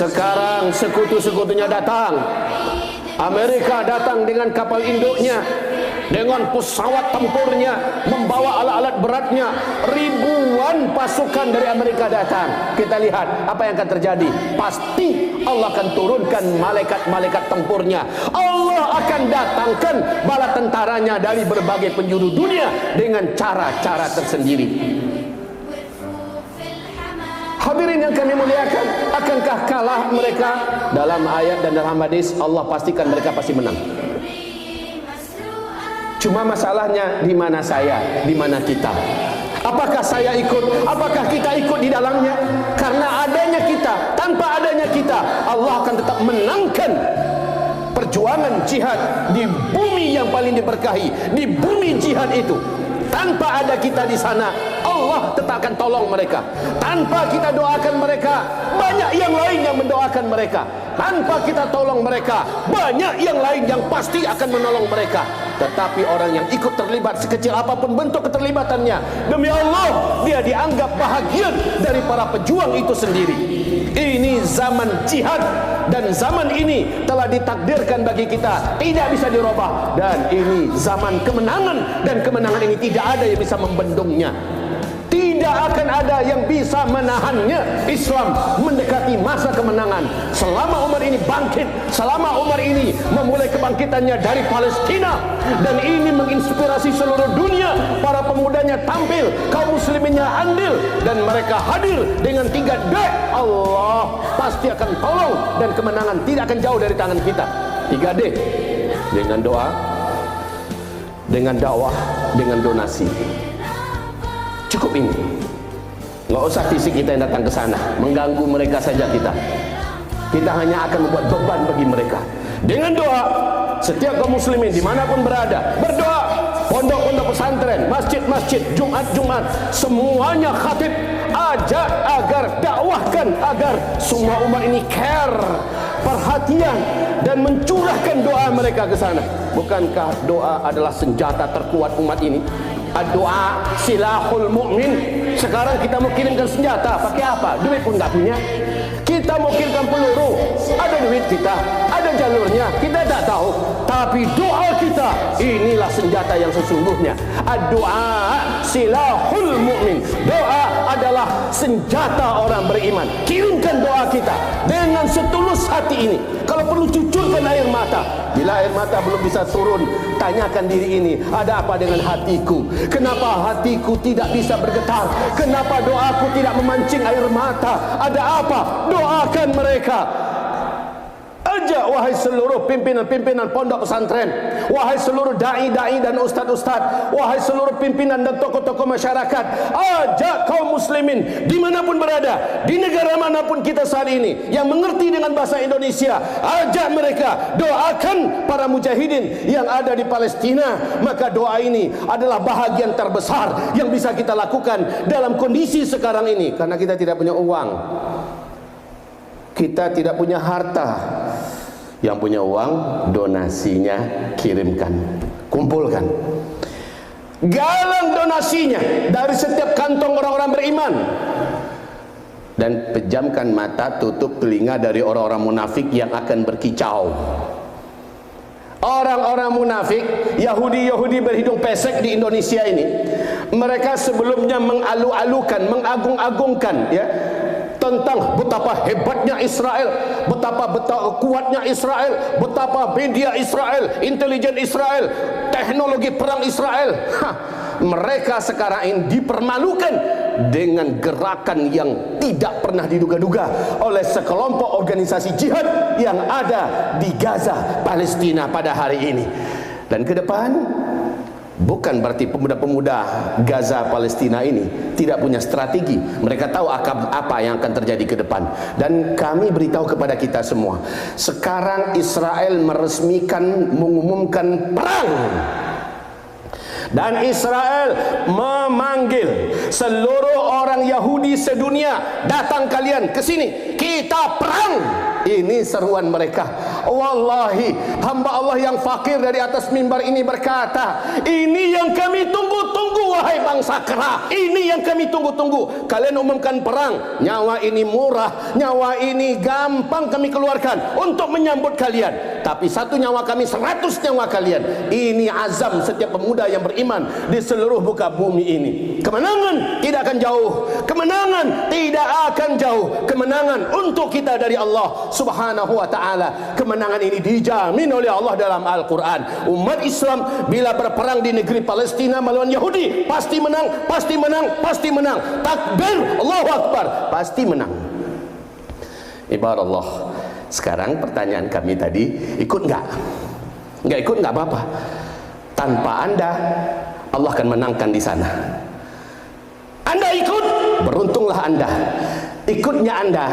Sekarang sekutu-sekutunya datang. Amerika datang dengan kapal induknya, dengan pesawat tempurnya, membawa alat-alat beratnya. Ribuan pasukan dari Amerika datang. Kita lihat apa yang akan terjadi. Pasti Allah akan turunkan malaikat-malaikat tempurnya. Allah akan datangkan bala tentaranya dari berbagai penjuru dunia dengan cara-cara tersendiri. Hadirin yang kami muliakan, akankah kalah mereka? Dalam ayat dan dalam hadis Allah pastikan mereka pasti menang. Cuma masalahnya di mana saya, di mana kita? Apakah saya ikut? Apakah kita ikut di dalamnya? Karena adanya kita, tanpa adanya kita, Allah akan tetap menangkan perjuangan jihad di bumi yang paling diberkahi, di bumi jihad itu. Tanpa ada kita di sana, Allah tetap akan tolong mereka. Tanpa kita doakan mereka, banyak yang lain yang mendoakan mereka. Tanpa kita tolong mereka, banyak yang lain yang pasti akan menolong mereka. Tetapi orang yang ikut terlibat, sekecil apapun bentuk keterlibatannya, demi Allah, dia dianggap bahagian dari para pejuang itu sendiri. Ini zaman jihad, dan zaman ini telah ditakdirkan bagi kita, tidak bisa dirubah. Dan ini zaman kemenangan, dan kemenangan ini tidak ada yang bisa membendungnya. Tidak akan ada yang bisa menahannya. Islam mendekati masa kemenangan. Selama Umar ini bangkit, selama Umar ini memulai kebangkitannya dari Palestina, dan ini menginspirasi seluruh dunia. Para pemudanya tampil, kaum musliminnya andil, dan mereka hadir dengan 3D. Allah pasti akan tolong, dan kemenangan tidak akan jauh dari tangan kita. 3D, dengan doa, dengan dakwah, dengan donasi. Cukup ini. Nggak usah fisik kita yang datang ke sana, mengganggu mereka saja kita. Kita hanya akan membuat beban bagi mereka. Dengan doa, setiap kaum muslimin dimanapun berada, berdoa. Pondok-pondok pesantren, masjid-masjid, Jumat-Jumat, semuanya khatib, ajak agar dakwahkan, agar semua umat ini care, perhatian, dan mencurahkan doa mereka ke sana. Bukankah doa adalah senjata terkuat umat ini? Doa silahul mu'min. Sekarang kita mau kirimkan senjata, pakai apa? Duit pun nggak punya. Kita mau kirimkan peluru, ada duit kita, ada jalurnya, kita tak tahu. Tapi doa kita, inilah senjata yang sesungguhnya. Doa silahul mu'min. Doa adalah senjata orang beriman. Kirimkan doa kita dengan setulus hati ini. Kalau perlu cucurkan air mata. Bila air mata belum bisa turun, tanyakan diri ini, ada apa dengan hatiku? Kenapa hatiku tidak bisa bergetar? Kenapa doaku tidak memancing air mata? Ada apa? Doakan mereka. Ajak wahai seluruh pimpinan-pimpinan pondok pesantren, wahai seluruh dai-dai dan ustad-ustad, wahai seluruh pimpinan dan tokoh-tokoh masyarakat, ajak kaum muslimin dimanapun berada, di negara manapun kita saat ini, yang mengerti dengan bahasa Indonesia, ajak mereka, doakan para mujahidin yang ada di Palestina. Maka doa ini adalah bahagian terbesar yang bisa kita lakukan dalam kondisi sekarang ini. Karena kita tidak punya uang, kita tidak punya harta. Yang punya uang, donasinya kirimkan, kumpulkan, galang donasinya dari setiap kantong orang-orang beriman, dan pejamkan mata, tutup telinga dari orang-orang munafik yang akan berkicau. Orang-orang munafik, Yahudi-Yahudi berhidung pesek di Indonesia ini, mereka sebelumnya mengalu-alukan, mengagung-agungkan, ya, tentang betapa hebatnya Israel, betapa kuatnya Israel, betapa media Israel, intelijen Israel, teknologi perang Israel. Mereka sekarang ini dipermalukan dengan gerakan yang tidak pernah diduga-duga oleh sekelompok organisasi jihad yang ada di Gaza, Palestina pada hari ini. Dan ke depan, bukan berarti pemuda-pemuda Gaza Palestina ini tidak punya strategi. Mereka tahu apa yang akan terjadi ke depan. Dan kami beritahu kepada kita semua, sekarang Israel mengumumkan perang. Dan Israel memanggil seluruh orang Yahudi sedunia, datang kalian ke sini, kita perang. Ini seruan mereka. Wallahi, hamba Allah yang fakir dari atas mimbar ini berkata, ini yang kami tunggu-tunggu wahai bangsa kera, ini yang kami tunggu-tunggu. Kalian umumkan perang, nyawa ini murah, nyawa ini gampang kami keluarkan untuk menyambut kalian. Tapi satu nyawa kami 100 nyawa kalian. Ini azam setiap pemuda yang beriman di seluruh muka bumi ini. Kemenangan tidak akan jauh, kemenangan tidak akan jauh. Kemenangan untuk kita dari Allah Subhanahu wa ta'ala. Kemenangan ini dijamin oleh Allah dalam Al-Quran. Umat Islam bila berperang di negeri Palestina melawan Yahudi, pasti menang, pasti menang, pasti menang. Takbir, Allahu Akbar, pasti menang. Ibarat Allah. Sekarang pertanyaan kami tadi, ikut enggak? Enggak ikut enggak apa-apa. Tanpa Anda, Allah akan menangkan di sana. Anda ikut, beruntunglah Anda. Ikutnya Anda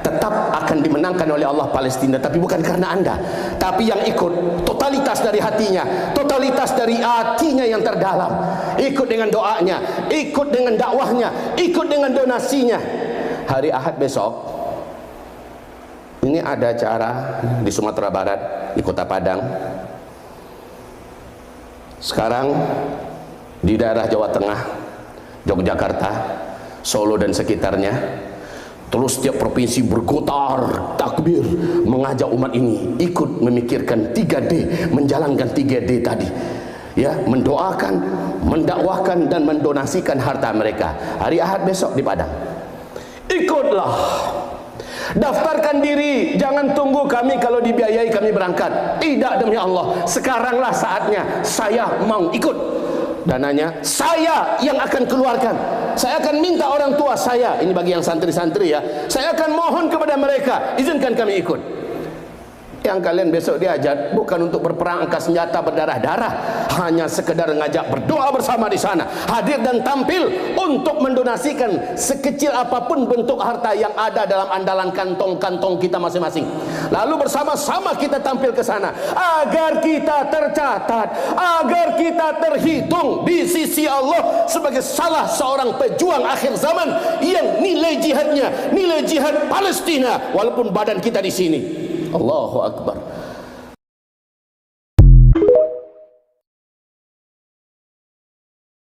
tetap akan dimenangkan oleh Allah Palestina, tapi bukan karena Anda, tapi yang ikut totalitas dari hatinya, totalitas dari hatinya yang terdalam, ikut dengan doanya, ikut dengan dakwahnya, ikut dengan donasinya. Hari Ahad besok ini ada acara di Sumatera Barat, di Kota Padang. Sekarang di daerah Jawa Tengah, Yogyakarta, Solo dan sekitarnya. Terus setiap provinsi bergotar takbir, mengajak umat ini ikut memikirkan 3D, menjalankan 3D tadi. Ya, mendoakan, mendakwahkan dan mendonasikan harta mereka. Hari Ahad besok di Padang. Ikutlah. Daftarkan diri, jangan tunggu kami kalau dibiayai kami berangkat. Tidak, demi Allah, sekaranglah saatnya saya mau ikut. Dananya saya yang akan keluarkan. Saya akan minta orang tua saya, ini bagi yang santri-santri ya, saya akan mohon kepada mereka, izinkan kami ikut. Yang kalian besok diajak bukan untuk berperang angkat senjata berdarah-darah, hanya sekedar ngajak berdoa bersama di sana, hadir dan tampil untuk mendonasikan sekecil apapun bentuk harta yang ada dalam andalan kantong-kantong kita masing-masing. Lalu bersama-sama kita tampil ke sana agar kita tercatat, agar kita terhitung di sisi Allah sebagai salah seorang pejuang akhir zaman yang nilai jihadnya, nilai jihad Palestina, walaupun badan kita di sini. Allahu Akbar.